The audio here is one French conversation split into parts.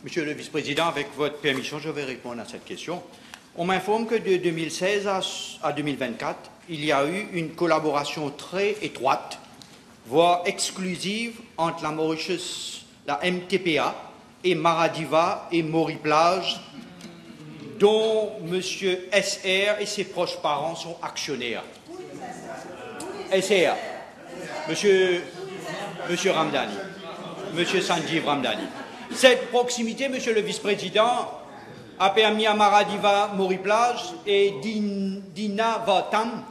Monsieur le vice-président, avec votre permission, je vais répondre à cette question. On m'informe que de 2016 à 2024, il y a eu une collaboration très étroite, voire exclusive, entre la Mauritius, la MTPA et Maradiva et Maury-Plage, dont M. SR et ses proches parents sont actionnaires. SR, Monsieur Ramdani, Monsieur Sanjeev Ramdani. Cette proximité, Monsieur le vice-président, a permis à Maradiva Maury-Plage et Dina Vatam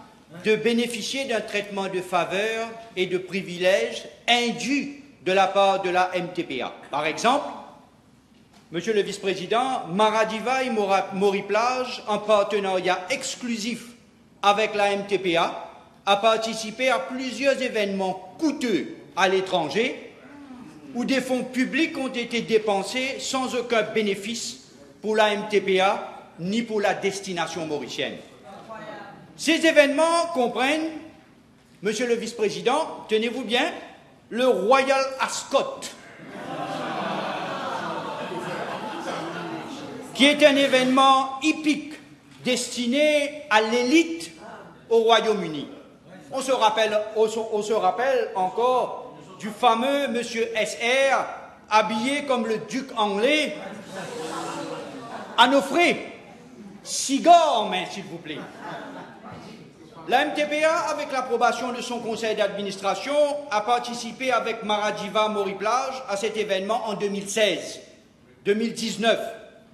de bénéficier d'un traitement de faveur et de privilèges indus de la part de la MTPA. Par exemple, Monsieur le vice-président, Maradiva et Maury-Plage, en partenariat exclusif avec la MTPA, a participé à plusieurs événements coûteux à l'étranger où des fonds publics ont été dépensés sans aucun bénéfice pour la MTPA ni pour la destination mauricienne. Ces événements comprennent, Monsieur le vice-président, tenez-vous bien, le Royal Ascot, qui est un événement hippique destiné à l'élite au Royaume-Uni. On se rappelle encore du fameux Monsieur SR habillé comme le duc anglais à nos frais, cigare en main, s'il vous plaît. La MTPA, avec l'approbation de son conseil d'administration, a participé avec Maradiva Maury-Plage à cet événement en 2016, 2019,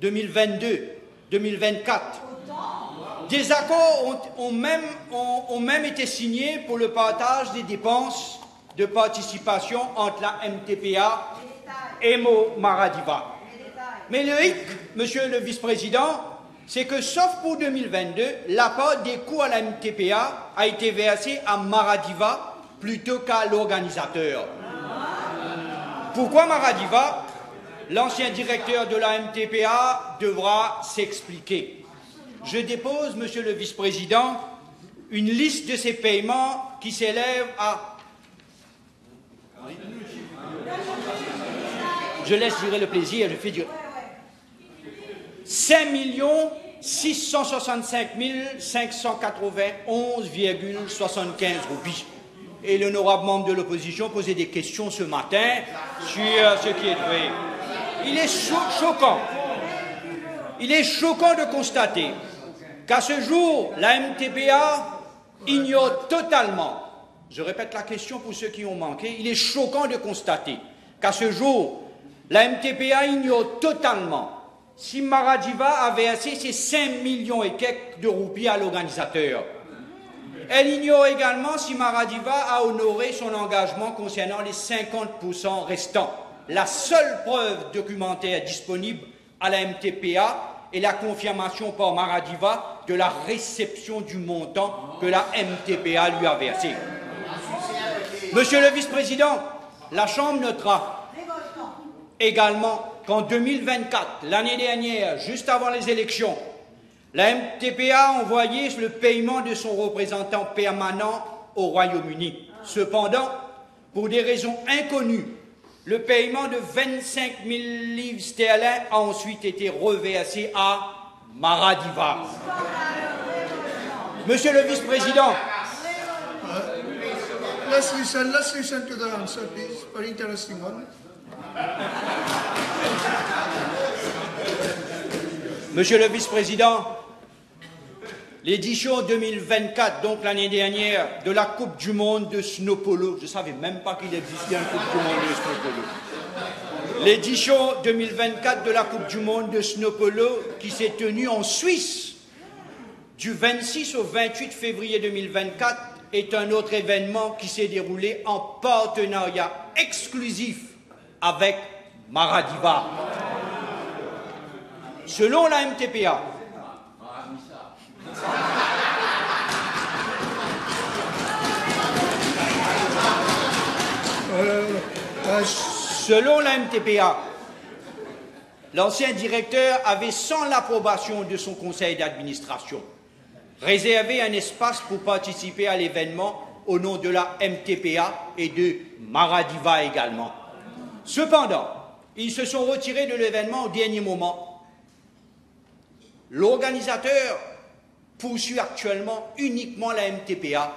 2022, 2024. Des accords ont même été signés pour le partage des dépenses de participation entre la MTPA et Maradiva. Mais le hic, Monsieur le vice-président, c'est que, sauf pour 2022, la part des coûts à la MTPA a été versée à Maradiva plutôt qu'à l'organisateur. Pourquoi Maradiva? L'ancien directeur de la MTPA devra s'expliquer. Je dépose, Monsieur le vice-président, une liste de ces paiements qui s'élève à... Je laisse durer le plaisir, je fais durer... 5 665 591,75 roupies. Et l'honorable membre de l'opposition posait des questions ce matin sur ce qui est vrai. Il est choquant. Il est choquant de constater qu'à ce jour, la MTPA ignore totalement, je répète la question pour ceux qui ont manqué, il est choquant de constater qu'à ce jour, la MTPA ignore totalement si Maradiva a versé ses 5 millions et quelques de roupies à l'organisateur. Elle ignore également si Maradiva a honoré son engagement concernant les 50% restants. La seule preuve documentaire disponible à la MTPA est la confirmation par Maradiva de la réception du montant que la MTPA lui a versé. Monsieur le vice-président, la Chambre notera également qu'en 2024, l'année dernière, juste avant les élections, la MTPA a envoyé le paiement de son représentant permanent au Royaume-Uni. Cependant, pour des raisons inconnues, le paiement de 25 000 livres sterling a ensuite été reversé à Maradiva. Monsieur le vice-président, let's listen to the answer, please. Very interesting one. Monsieur le vice-président, l'édition 2024, donc l'année dernière, de la Coupe du Monde de Snowpolo, je ne savais même pas qu'il existait une Coupe du Monde de Snowpolo. L'édition 2024 de la Coupe du Monde de Snowpolo qui s'est tenue en Suisse du 26 au 28 février 2024 est un autre événement qui s'est déroulé en partenariat exclusif avec Maradiva. Selon la MTPA, l'ancien directeur avait, sans l'approbation de son conseil d'administration, réservé un espace pour participer à l'événement au nom de la MTPA et de Maradiva également. Cependant, Ils se sont retirés de l'événement au dernier moment. L'organisateur poursuit actuellement uniquement la MTPA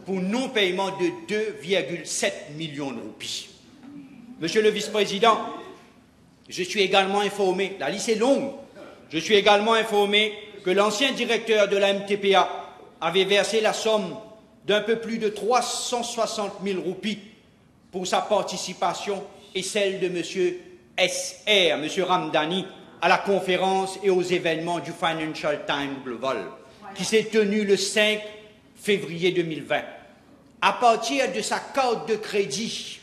pour non-paiement de 2,7 millions de roupies. Monsieur le vice-président, je suis également informé, la liste est longue, je suis également informé que l'ancien directeur de la MTPA avait versé la somme d'un peu plus de 360 000 roupies pour sa participation et celle de M. SR, M. Ramdani, à la conférence et aux événements du Financial Times Global, qui s'est tenu le 5 février 2020. À partir de sa carte de crédit,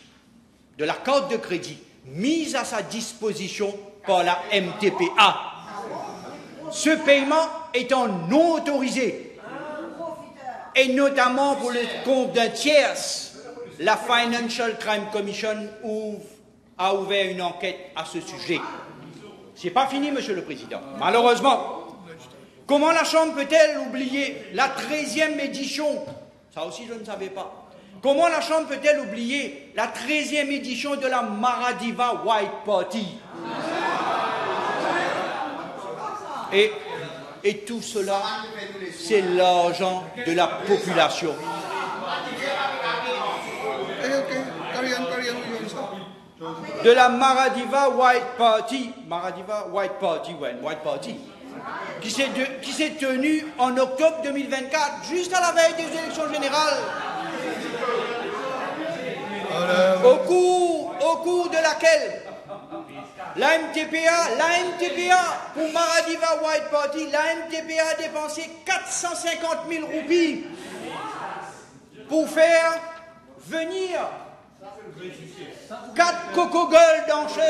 mise à sa disposition par la MTPA, ce paiement étant non autorisé, et notamment pour le compte d'un tiers, la Financial Crime Commission a ouvert une enquête à ce sujet. C'est pas fini, Monsieur le Président. Malheureusement, comment la Chambre peut-elle oublier la 13e édition? Ça aussi, je ne savais pas. Comment la Chambre peut-elle oublier la 13e édition de la Maradiva White Party? Et tout cela, c'est l'argent de la population. De la Maradiva White Party, qui s'est tenue en octobre 2024, juste à la veille des élections générales, au cours de laquelle la MTPA, pour Maradiva White Party, la MTPA a dépensé 450 000 roupies pour faire venir 4 coco-girls danseuses.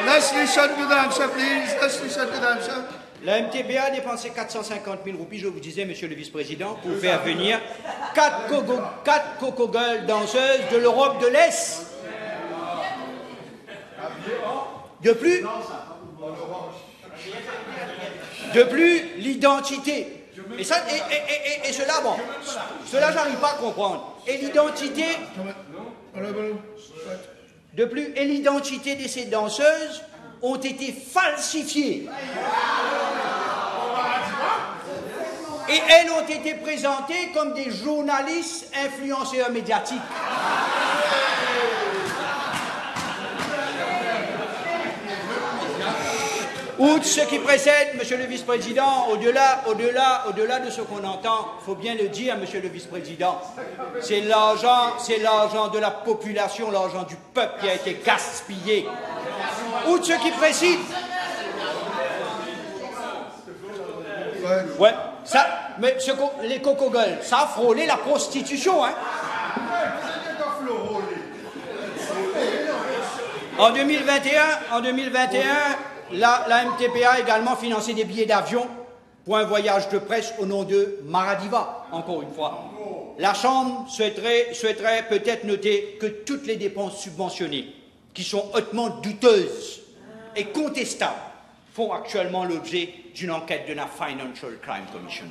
Let's listen to the answer, please. Let's listen to the answer. La MTPA a dépensé 450 000 roupies, je vous disais, Monsieur le Vice-président, pour faire venir 4 coco-girls danseuses de l'Europe de l'Est. De plus, l'identité. Et cela, bon, cela, j'arrive pas à comprendre. Et l'identité. De plus, et l'identité de ces danseuses ont été falsifiées. Et elles ont été présentées comme des journalistes influenceurs médiatiques. Outre ce qui précède, Monsieur le Vice-président, au-delà de ce qu'on entend, il faut bien le dire, Monsieur le Vice-président, c'est l'argent de la population, l'argent du peuple qui a été gaspillé. Outre ce qui précède, ouais, ça, mais les coco-girls, ça a frôlé la prostitution, hein. En 2021, la MTPA a également financé des billets d'avion pour un voyage de presse au nom de Maradiva, encore une fois. La Chambre souhaiterait peut-être noter que toutes les dépenses subventionnées, qui sont hautement douteuses et contestables, font actuellement l'objet d'une enquête de la Financial Crime Commission.